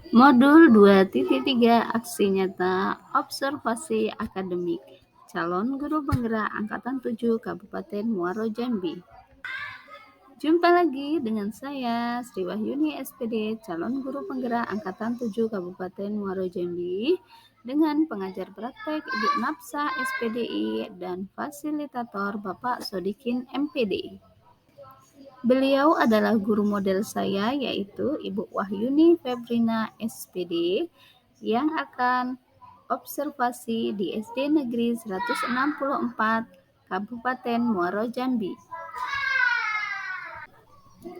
Modul 2.3 Aksi Nyata Observasi Akademik Calon Guru Penggerak Angkatan 7 Kabupaten Muaro Jambi. Jumpa lagi dengan saya, Sri Wahyuni SPD, calon guru penggerak Angkatan 7 Kabupaten Muaro Jambi, dengan pengajar praktek Ibu Napsa SPDI dan fasilitator Bapak Sodikin MPD. Beliau adalah guru model saya, yaitu Ibu Wahyuni Febrina SPD, yang akan observasi di SD Negeri 164 Kabupaten Muaro Jambi.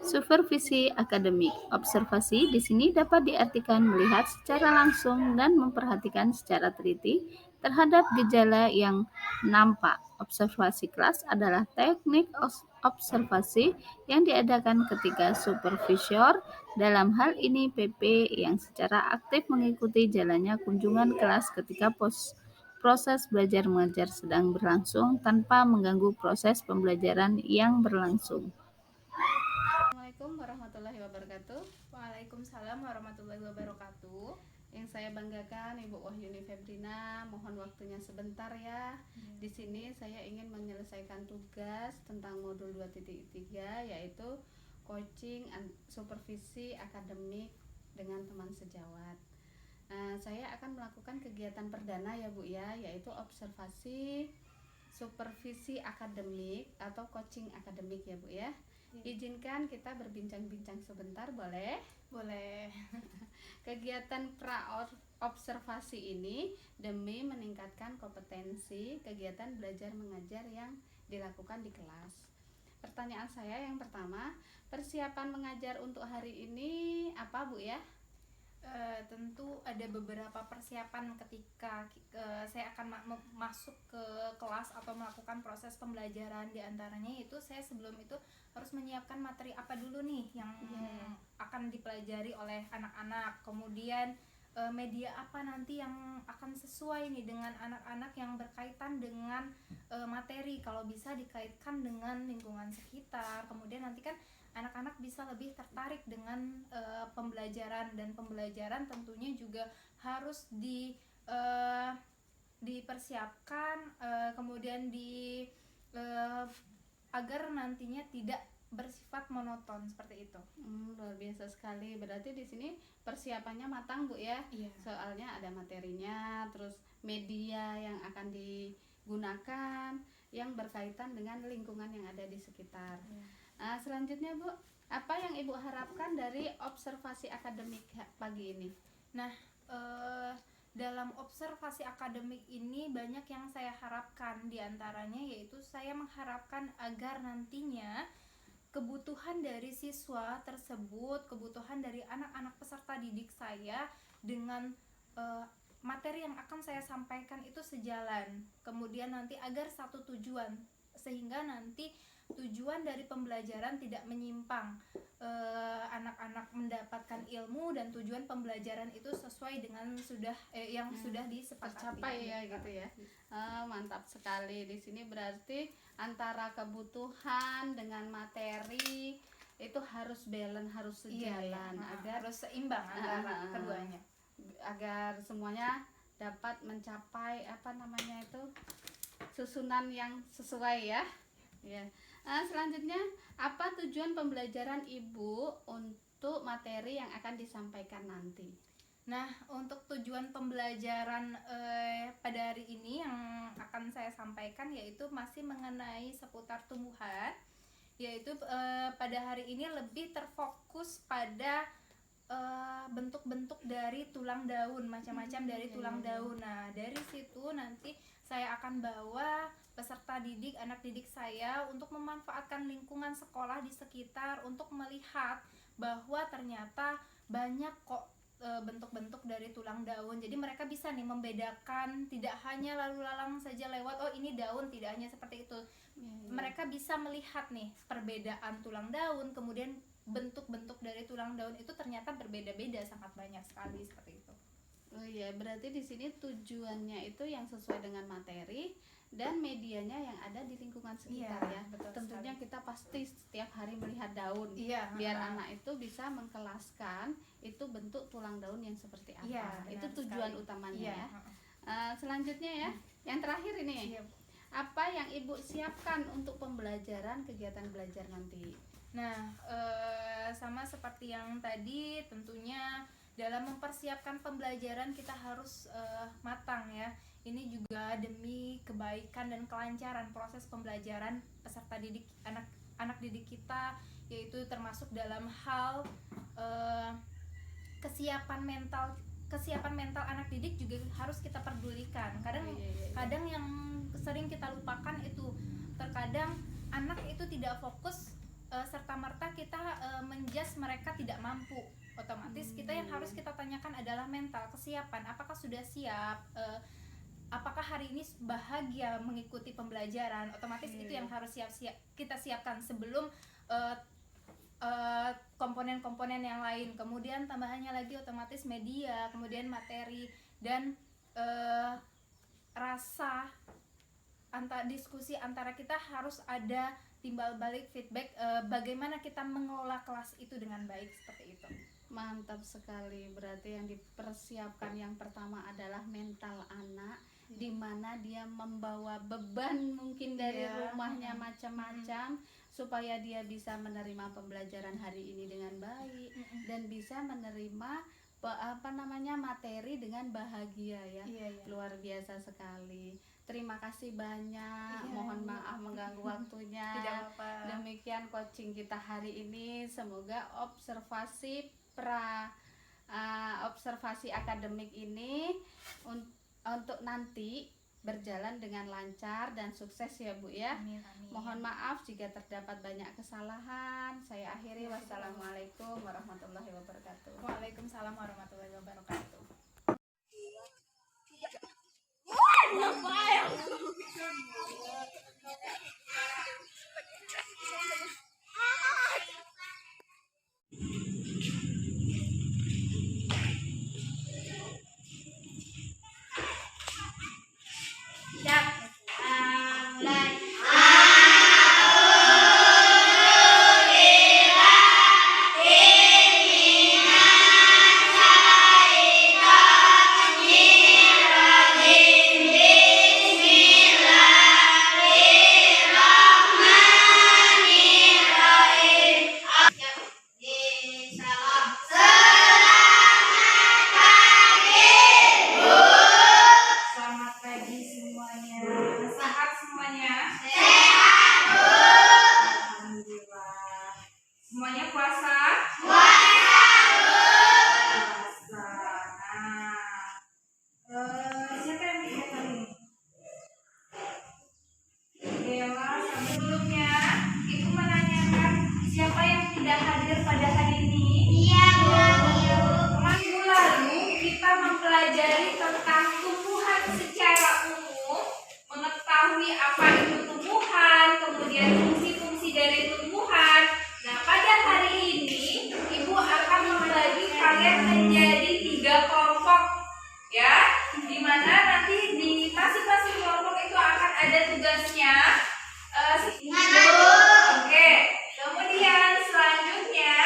Supervisi akademik. Observasi di sini dapat diartikan melihat secara langsung dan memperhatikan secara teliti terhadap gejala yang nampak. Observasi kelas adalah teknik observasi yang diadakan ketika supervisor, dalam hal ini PP, yang secara aktif mengikuti jalannya kunjungan kelas ketika proses belajar mengajar sedang berlangsung tanpa mengganggu proses pembelajaran yang berlangsung. Assalamualaikum warahmatullahi wabarakatuh. Waalaikumsalam warahmatullahi wabarakatuh. Yang saya banggakan Ibu Wahyuni Febrina, mohon waktunya sebentar ya. Di sini saya ingin menyelesaikan tugas tentang modul 2.3, yaitu coaching supervisi akademik dengan teman sejawat. Saya akan melakukan kegiatan perdana ya Bu ya, yaitu observasi supervisi akademik atau coaching akademik ya Bu ya. Izinkan kita berbincang-bincang sebentar, boleh? Boleh. Kegiatan observasi ini demi meningkatkan kompetensi kegiatan belajar mengajar yang dilakukan di kelas. Pertanyaan saya yang pertama, persiapan mengajar untuk hari ini apa Bu ya? Tentu ada beberapa persiapan ketika saya akan masuk ke kelas atau melakukan proses pembelajaran. Di antaranya itu saya sebelum itu harus menyiapkan materi apa dulu nih yang akan dipelajari oleh anak-anak. Kemudian media apa nanti yang akan sesuai nih dengan anak-anak yang berkaitan dengan materi. Kalau bisa dikaitkan dengan lingkungan sekitar. Kemudian nanti kan anak-anak bisa lebih tertarik dengan pembelajaran, dan pembelajaran tentunya juga harus dipersiapkan kemudian agar nantinya tidak bersifat monoton seperti itu. Luar biasa sekali. Berarti di sini persiapannya matang Bu ya. Iya. Soalnya ada materinya, terus media yang akan digunakan yang berkaitan dengan lingkungan yang ada di sekitar. Selanjutnya Bu, apa yang Ibu harapkan dari observasi akademik pagi ini? Nah, dalam observasi akademik ini banyak yang saya harapkan. Di antaranya yaitu saya mengharapkan agar nantinya kebutuhan dari siswa tersebut, kebutuhan dari anak-anak peserta didik saya dengan materi yang akan saya sampaikan itu sejalan. Kemudian nanti agar satu tujuan, sehingga nanti tujuan dari pembelajaran tidak menyimpang. Anak-anak mendapatkan ilmu dan tujuan pembelajaran itu sesuai dengan yang sudah disepakati. Tercapai ya gitu ya. Mantap sekali. Di sini berarti antara kebutuhan dengan materi itu harus balance, harus sejalan, agar harus seimbang antara keduanya, agar semuanya dapat mencapai susunan yang sesuai ya. Selanjutnya, apa tujuan pembelajaran Ibu untuk materi yang akan disampaikan nanti? Nah, untuk tujuan pembelajaran pada hari ini yang akan saya sampaikan yaitu masih mengenai seputar tumbuhan, yaitu pada hari ini lebih terfokus pada bentuk-bentuk dari tulang daun, macam-macam dari tulang daun. Nah, dari situ nanti saya akan bawa peserta didik, anak didik saya untuk memanfaatkan lingkungan sekolah di sekitar untuk melihat bahwa ternyata banyak kok bentuk-bentuk dari tulang daun. Jadi mereka bisa nih membedakan, tidak hanya lalu lalang saja lewat oh ini daun, tidak hanya seperti itu. Mereka bisa melihat nih perbedaan tulang daun, kemudian bentuk-bentuk dari tulang daun itu ternyata berbeda-beda, sangat banyak sekali seperti itu. Oh iya, berarti di sini tujuannya itu yang sesuai dengan materi dan medianya yang ada di lingkungan sekitar ya. Betul Tentunya sekali. kita pasti setiap hari melihat daun, Iya, biar anak itu bisa mengkelaskan itu bentuk tulang daun yang seperti apa. Iya, Itu benar tujuan sekali. utamanya Iya, ya. Selanjutnya ya, yang terakhir ini, Iya. apa yang Ibu siapkan untuk pembelajaran kegiatan belajar nanti? Nah, sama seperti yang tadi, tentunya dalam mempersiapkan pembelajaran kita harus matang ya. Ini juga demi kebaikan dan kelancaran proses pembelajaran peserta didik anak didik kita, yaitu termasuk dalam hal kesiapan mental anak didik juga harus kita pedulikan. Kadang yang sering kita lupakan itu, terkadang anak itu tidak fokus, serta merta kita menjudge mereka tidak mampu. Otomatis kita yang harus kita tanyakan adalah mental kesiapan, apakah sudah siap, apakah hari ini bahagia mengikuti pembelajaran. Otomatis itu yang harus kita siapkan sebelum komponen-komponen yang lain. Kemudian tambahannya lagi otomatis media, kemudian materi, dan rasa diskusi antara kita harus ada timbal balik feedback, bagaimana kita mengelola kelas itu dengan baik, seperti itu. Mantap sekali. Berarti yang dipersiapkan yang pertama adalah mental anak, di mana dia membawa beban mungkin dari rumahnya macam-macam, supaya dia bisa menerima pembelajaran hari ini dengan baik dan bisa menerima materi dengan bahagia ya. Luar biasa sekali. Terima kasih banyak. Mohon maaf mengganggu waktunya. Tidak apa-apa. Demikian coaching kita hari ini. Semoga observasi akademik ini untuk nanti berjalan dengan lancar dan sukses ya Bu ya. Amin. Mohon maaf jika terdapat banyak kesalahan. Saya akhiri. Wassalamualaikum warahmatullahi wabarakatuh. Waalaikumsalam warahmatullahi wabarakatuh. Selamat pagi semuanya. Sehat semuanya? Sehat, Bu. Alhamdulillah. Semuanya puasa? Puasa, Bu. Puasa. Siapa yang bisa kali ini? Dewa, sebelumnya Ibu menanyakan siapa yang tidak hadir pada hari ini? Iya, Bu. Minggu lalu kita mempelajari tentang tumbuhan secara umum, mengetahui apa itu tumbuhan, kemudian fungsi-fungsi dari tumbuhan. Nah, pada hari ini Ibu akan membagi kalian menjadi 3 kelompok, ya, dimana nanti di masing-masing kelompok itu akan ada tugasnya. Oke, kemudian selanjutnya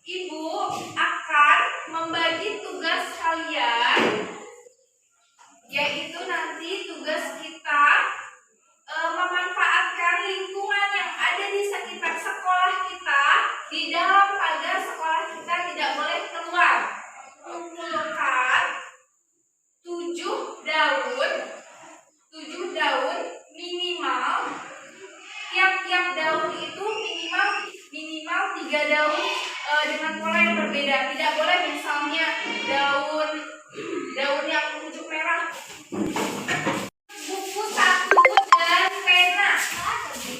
Ibu akan membagi tugas kalian, yaitu nanti tugas kita memanfaatkan lingkungan yang ada di sekitar sekolah kita. Di dalam pagar sekolah kita tidak boleh keluar. Kumpulkan 7 daun minimal. Tiap-tiap daun itu minimal 3 daun dengan pola yang berbeda. Tidak boleh misalnya daun yang ujung merah. Buku, saku, dan pena.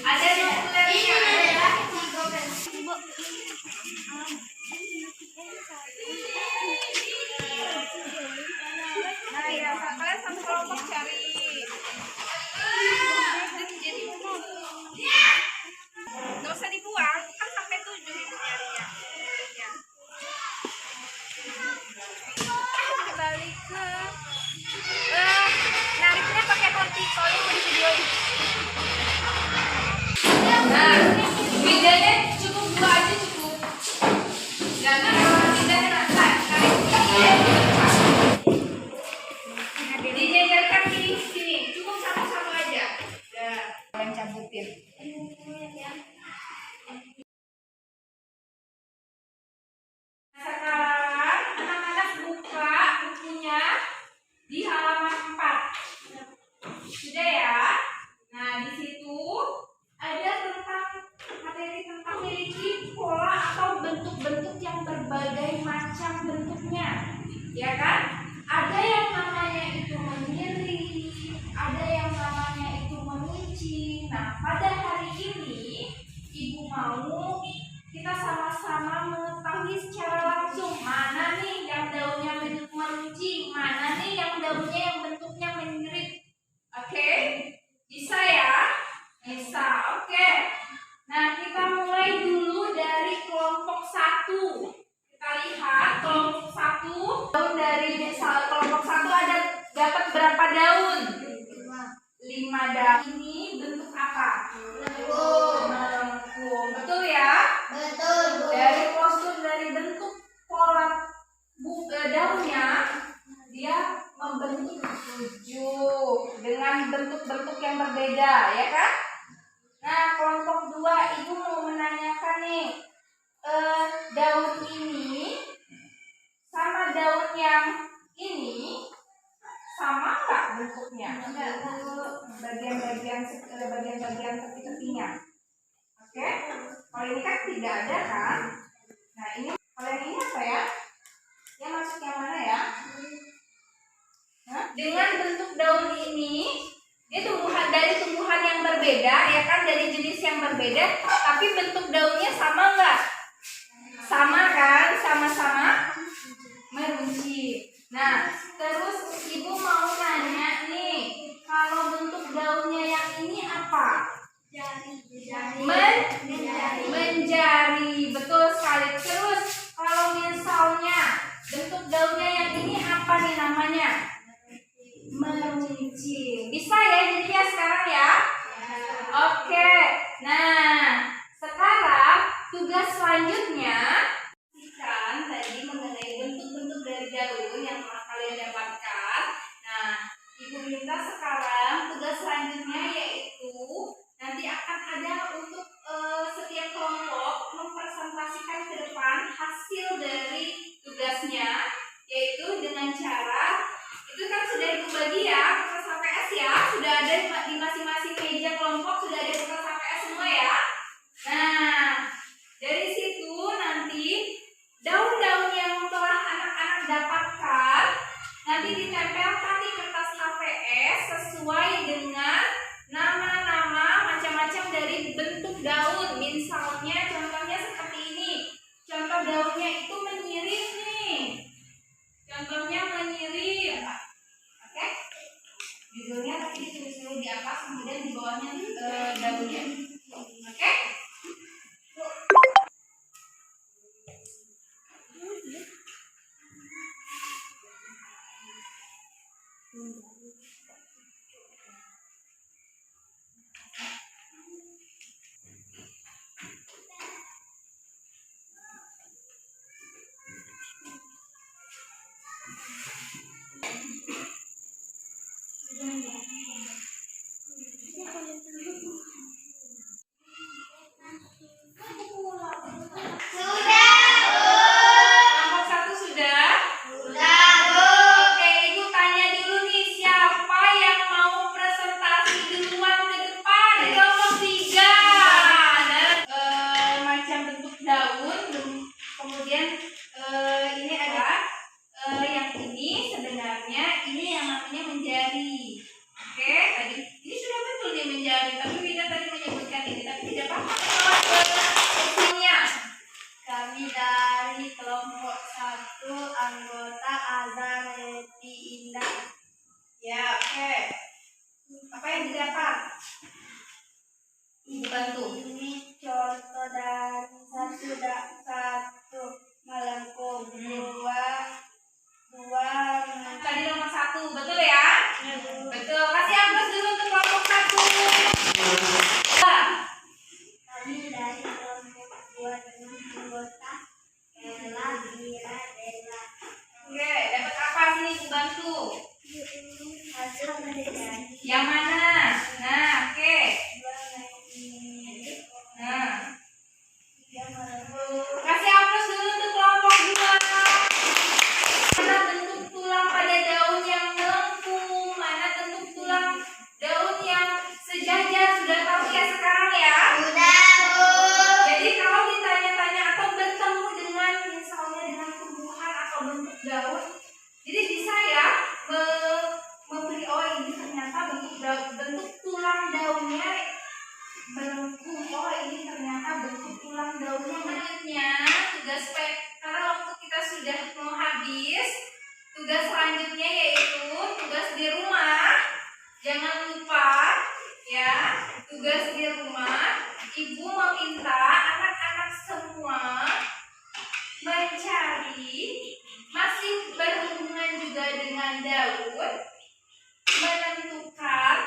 Ada notulernya. ya kan? Ada yang namanya itu mengiri, ada yang namanya itu mengunci. Nah, pada hari ini Ibu mau kita sama-sama mengetahui secara langsung mana nih yang daunnya bentuk meruncing, mana nih yang daunnya yang bentuknya menyirit. Oke? Bisa ya? Bisa. Oke. Nah, kita mulai dulu dari kelompok 1. Kita lihat kelompok 1. Daun dari misal kelompok 1 ada dapat berapa daun? 5 daun. Ini bentuk apa? Melengkung. Betul ya? Betul, Bu. Dari postur dari bentuk pola daunnya dia membentuk 7 dengan bentuk-bentuk yang berbeda, ya kan? Nah, kelompok 2 Ibu mau menanyakan nih, daun ini sama daun yang ini sama nggak bentuknya? Bagian-bagian tepi-tepinya. Oke? Kalau ini kan tidak ada kan? Nah, ini kalau yang ini apa ya? Yang masuk yang mana ya? Nah, dengan bentuk daun ini dia dari tumbuhan yang berbeda, ya kan, dari jenis yang berbeda, tapi bentuk daunnya sama nggak? Sama kan? Sama-sama meruncing. Nah, terus Ibu mau nanya nih, kalau bentuk daunnya yang ini apa? Menjari. Betul sekali. Terus kalau misalnya bentuk daunnya yang ini apa nih namanya? Meruncing. Bisa ya jadinya sekarang ya? Oke. Nah, sekarang tugas selanjutnya kan tadi mengenai bentuk-bentuk dari daun yang telah kalian dapatkan. Nah, Ibu minta sekarang tugas selanjutnya yaitu nanti akan ada untuk setiap kelompok mempresentasikan ke depan hasil dari tugasnya, yaitu dengan cara itu kan sudah Ibu bagi ya kertas HVS ya, sudah ada di masing-masing meja kelompok, sudah ada kertas HVS semua ya. Nah, dari situ nanti daun-daun yang telah anak-anak dapatkan nanti ditempelkan di kertas HVS sesuai dengan nama-nama macam-macam dari bentuk daun. Misalnya contohnya seperti ini. Contoh daunnya itu menyirit nih. Contohnya menyirit. Oke? Judulnya tapi ditulis dulu di atas, kemudian di bawahnya daunnya. Oke? Kelompok 1 sudah? Oke, Ibu tanya dulu nih, siapa yang mau presentasi duluan ke depan? Kelompok 3. Ada macam bentuk daun, kemudian ini ada yang ini sebenarnya ini yang namanya menjari. Oke, tadi ini sudah betul nih menjari, tapi kita tadi menyebutkan ini, tapi tidak apa-apa. Opsinya. Kami dari kelompok 1 anggota Azareti Indah. Ya, oke. Apa yang didapat? Ibu bantu. Ini contoh dari satu melengkung, dua Tadi nomor 1, betul ya? Betul. Kasih aplaus dulu untuk kelompok 1. Kami dari kelompok 2 dengan anggota Ella, Gira, Della. Oke, dapat apa sini Ibu bantu? Hasil menjadi Yang mana? Nah, oke. Nah, kasih aplaus dulu untuk kelompok 2. Mana bentuk tulang pada daun yang melengkung, mana bentuk tulang daun yang sejajar, sudah tahu ya sekarang ya? Jadi kalau ditanya-tanya atau bertemu dengan misalnya dengan tumbuhan atau bentuk daun, dengan daun, menentukan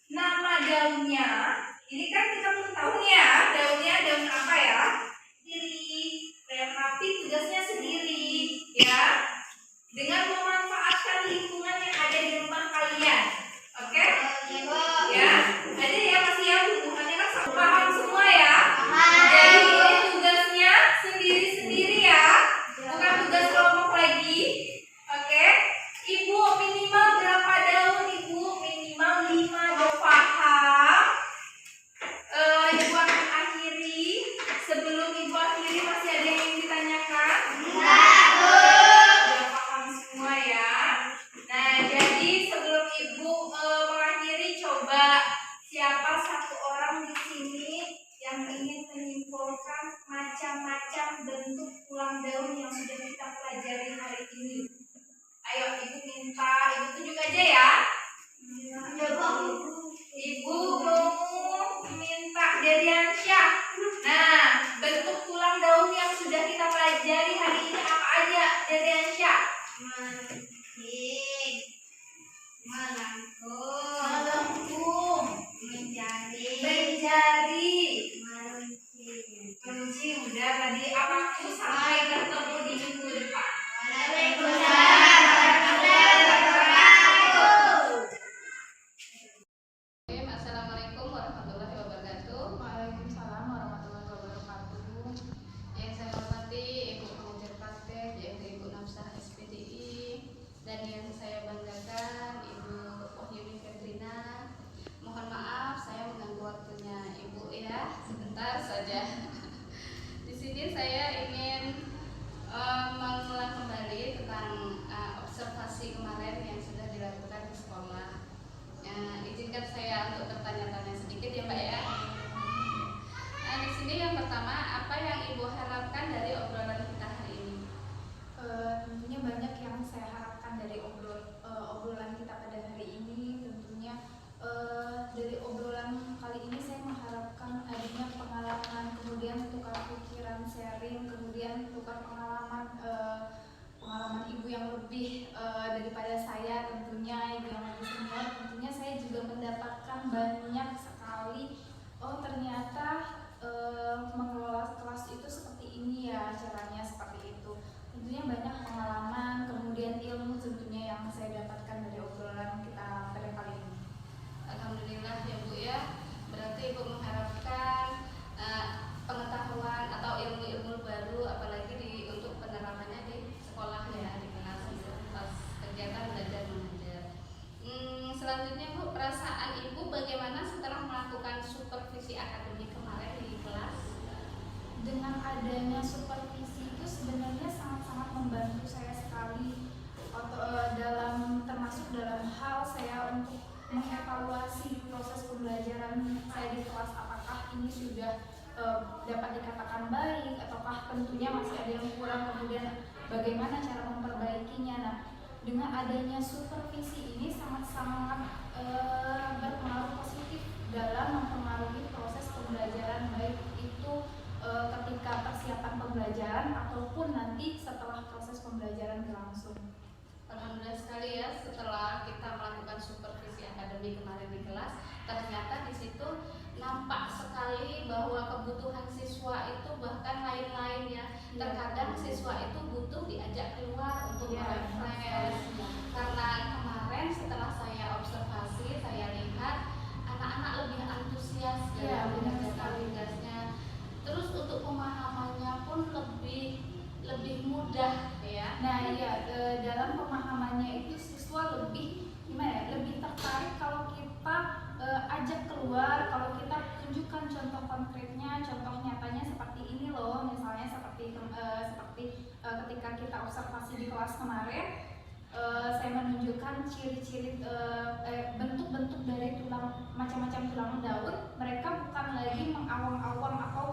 nama daunnya. Ini kan kita belum tahu nih ya, daunnya daun apa ya? Sendiri, tapi tugasnya sendiri, ya. Dengan memanfaatkan lingkungan yang ada di rumah kalian, oke? Ya, ada ya masih ya hubungannya kan paham semua ya. Jadi ini tugasnya sendiri-sendiri ya, bukan tugas kelompok lagi, oke? Ibu minimal berapa daun ibu? Minimal 5 daun. Paham? Ibu akan akhiri. Sebelum ibu akhiri masih ada yang ingin ditanyakan? Sudah paham semua ya. Nah, jadi sebelum ibu mengakhiri, coba siapa satu orang di sini yang ingin menyimpulkan macam-macam bentuk tulang daun yang sudah kita pelajari hari ini? Ayo ibu minta, ibu tunjuk aja ya. Ibu mau minta Deriansyah. Nah, bentuk tulang daun yang sudah kita pelajari hari ini apa aja, Deriansyah? Melengkung, menjari, meruncing. Udah tadi apa tuh? Sampai bertemu di minggu depan. Assalamualaikum warahmatullahi wabarakatuh. Waalaikumsalam warahmatullahi wabarakatuh. Yang saya hormati Ibu Pengajar Praktek, yaitu Ibu Nafsah SPDI, dan yang saya banggakan Ibu Wahyuni Katrina. Mohon maaf saya mengganggu waktunya Ibu ya, sebentar saja. Di sini saya ingin mengulang kembali tentang observasi kemarin yang sudah dilakukan di sekolah. Izinkan saya untuk bertanya-tanya sedikit ya Mbak ya. Nah, di sini yang pertama, apa yang Ibu harapkan dari obrolan kita hari ini? Tentunya banyak yang saya harapkan dari obrolan kita pada hari ini. Tentunya dari obrolan kali ini saya mengharapkan adanya pengalaman, kemudian tukar pikiran, sharing, kemudian tukar pengalaman ibu yang lebih daripada saya, tentunya ibu yang lebih senior. Tentunya saya juga mendapatkan banyak sekali, oh ternyata mengelola kelas itu seperti ini ya, caranya seperti itu. Tentunya banyak pengalaman, kemudian ilmu tentunya yang saya dapatkan dari obrolan kita pada kali ini. Alhamdulillah ya Bu ya. Berarti Ibu mengharapkan pengetahuan atau ilmu-ilmu baru, apalagi untuk penerapannya di sekolah ya, di kelas kegiatan belajar mengajar. Selanjutnya Bu, perasaan Ibu bagaimana setelah melakukan supervisi akademik kemarin di kelas? Dengan adanya supervisi itu sebenarnya sangat-sangat membantu saya sekali termasuk dalam hal saya untuk mengevaluasi proses pembelajaran saya di kelas, apakah ini sudah dapat dikatakan baik ataukah tentunya masih ada yang kurang, kemudian bagaimana cara memperbaikinya. Nah, dengan adanya supervisi ini sangat-sangat berpengaruh positif dalam mempengaruhi proses pembelajaran, baik itu ketika persiapan pembelajaran ataupun nanti setelah proses pembelajaran berlangsung. Alhamdulillah sekali ya, setelah kita melakukan supervisi akademik kemarin di kelas, ternyata di situ nampak sekali bahwa kebutuhan siswa itu bahkan lain-lain ya. Terkadang siswa itu butuh diajak keluar untuk merefresh. Karena kemarin setelah saya observasi, saya lihat anak-anak lebih antusias dalam mengerjakan tugasnya. Terus untuk pemahamannya pun lebih mudah ya. Nah iya, dalam pemahamannya itu siswa lebih gimana ya, lebih tertarik kalau kita ajak keluar, kalau kita tunjukkan contoh konkretnya, contoh nyatanya seperti ini loh, misalnya seperti ketika kita observasi di kelas kemarin, saya menunjukkan ciri-ciri bentuk-bentuk dari macam-macam tulang daun. Mereka bukan lagi mengawang-awang atau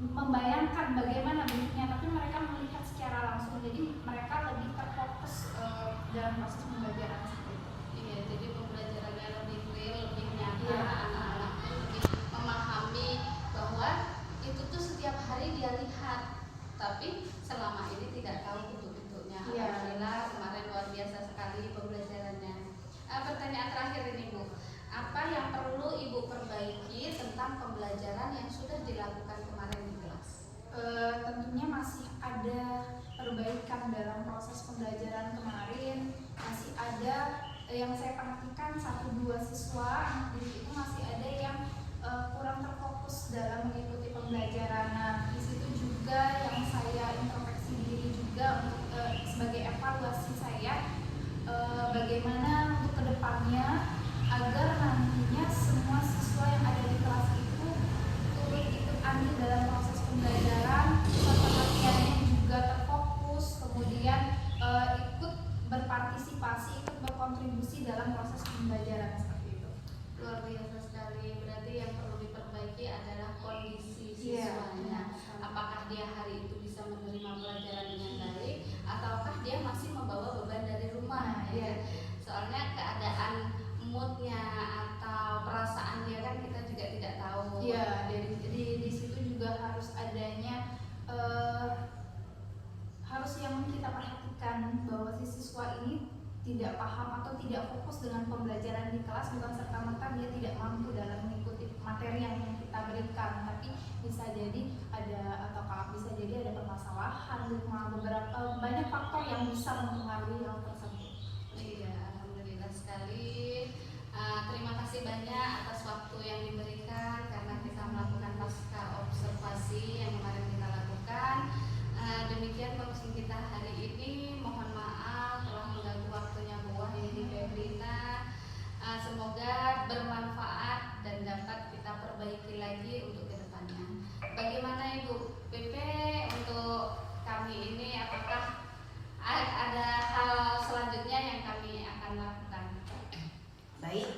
membayangkan bagaimana bentuknya, tapi mereka melihat secara langsung. Jadi mereka lebih terfokus dalam proses pembelajaran seperti itu. Iya, jadi pembelajarannya lebih real, lebih nyata. Anak-anak lebih memahami bahwa itu tuh setiap hari dia lihat, tapi selama ini tidak tahu bentuk-bentuknya. Alhamdulillah kemarin luar dalam proses pembelajaran kemarin masih ada yang saya perhatikan 1-2 siswa anak didik itu masih ada yang kurang terfokus dalam mengikuti pembelajaran. Nah, di situ juga yang saya introspeksi diri juga untuk sebagai evaluasi saya bagaimana untuk kedepannya agar nantinya semua siswa yang ada di kelas itu turut ikut andil dalam proses pembelajaran, perhatiannya juga terfokus, kemudian ikut berpartisipasi, ikut berkontribusi dalam proses pembelajaran seperti itu. Luar biasa sekali. Berarti yang perlu diperbaiki adalah kondisi siswanya. Apakah dia hari itu bisa menerima pelajaran dengan baik, ataukah dia masih membawa beban dari rumah? Ya. Soalnya keadaan moodnya atau perasaan dia kan kita juga tidak tahu. Iya, di situ juga harus adanya harus yang kita perhatikan bahwa si siswa ini tidak paham atau tidak fokus dengan pembelajaran di kelas, bukan serta-merta dia tidak mampu dalam mengikuti materi yang kita berikan, tapi bisa jadi bisa jadi ada permasalahan di rumah, beberapa banyak faktor yang bisa mempengaruhi hal tersebut. Iya, alhamdulillah sekali. Terima kasih banyak atas waktu yang diberikan karena kita melakukan pasca observasi yang kemarin kita lakukan. Demikian pembicaraan kita hari ini. Mohon maaf telah mengganggu waktunya Bu Wahyuni Febrina. Semoga bermanfaat dan dapat kita perbaiki lagi untuk kedepannya. Bagaimana Ibu PP untuk kami ini? Apakah ada hal selanjutnya yang kami akan lakukan? Baik.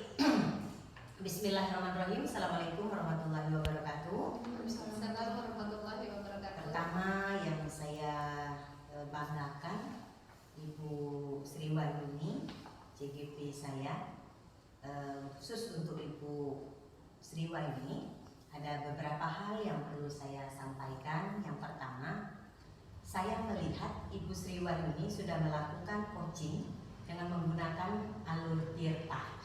Bismillahirrahmanirrahim. Assalamualaikum warahmatullahi wabarakatuh. Assalamualaikum warahmatullahi wabarakatuh. Pertama yang saya banggakan Ibu Sri Wahyuni, CGP saya. Khusus untuk Ibu Sri Wahyuni, ada beberapa hal yang perlu saya sampaikan. Yang pertama, saya melihat Ibu Sri Wahyuni sudah melakukan coaching dengan menggunakan alur Tirta.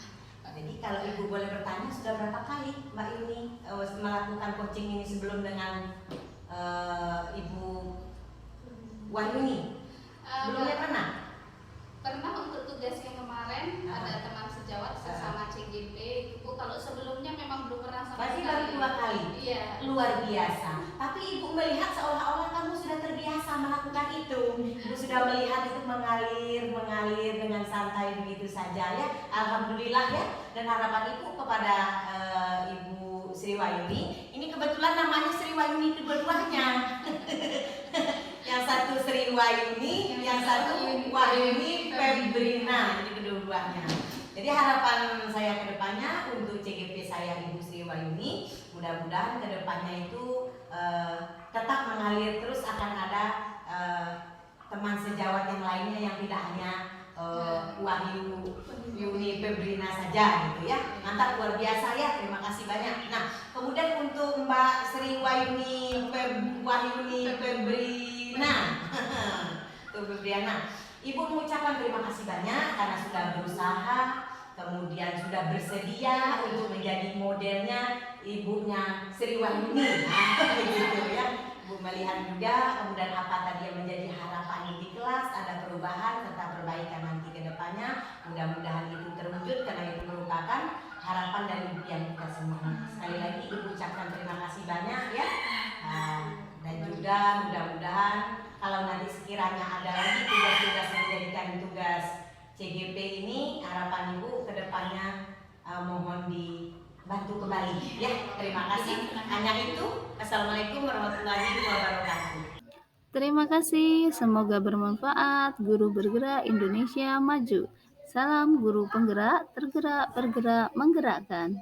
Jadi kalau Ibu boleh bertanya, sudah berapa kali Mbak Yuni melakukan coaching ini sebelum dengan Ibu Wahyuni? Belumnya pernah? Pernah untuk tugas yang kemarin ada teman sejawat sesama CGP. Ibu kalau sebelumnya memang belum pernah sama Berarti sekali. baru 2 kali? Iya. Luar biasa. Tapi Ibu melihat seolah-olah kamu sudah terbiasa melakukan itu. Ibu sudah melihat itu mengalir dengan santai begitu saja ya. Alhamdulillah ya. Dan harapan Ibu kepada Ibu Sri Wahyuni, ini kebetulan namanya Sri Wahyuni kedua-duanya. Yang satu Sri Wahyuni, yang satu Wahyuni Febrina, jadi kedua-duanya. Jadi harapan saya ke depannya untuk CGP saya Ibu Sri Wahyuni, mudah-mudahan ke depannya itu tetap mengalir terus, akan ada teman sejawat yang lainnya yang tidak hanya Wahyuni Febrina saja gitu ya. Mantap, luar biasa ya, terima kasih banyak. Nah, kemudian untuk Mbak Sri Wahyuni Febrina, tuh Febriana, Ibu mengucapkan terima kasih banyak karena sudah berusaha, kemudian sudah bersedia untuk menjadi modelnya ibunya Sri Wahyuni. Begitu ya. Ibu melihat juga kemudian apa tadi yang menjadi harapan di kelas, ada perubahan serta perbaikan nanti ke depannya. Mudah-mudahan itu terwujud karena itu merupakan harapan dari impian kita semua. Sekali lagi Ibu ucapkan terima kasih banyak ya. Dan juga mudah-mudahan kalau nanti sekiranya ada lagi tugas-tugas yang menjadikan tugas CGP ini, harapan Ibu ke depannya mohon dibantu kembali ya. Terima kasih. Hanya itu. Assalamualaikum warahmatullahi wabarakatuh. Terima kasih, semoga bermanfaat. Guru bergerak Indonesia maju. Salam guru penggerak, tergerak, bergerak, menggerakkan.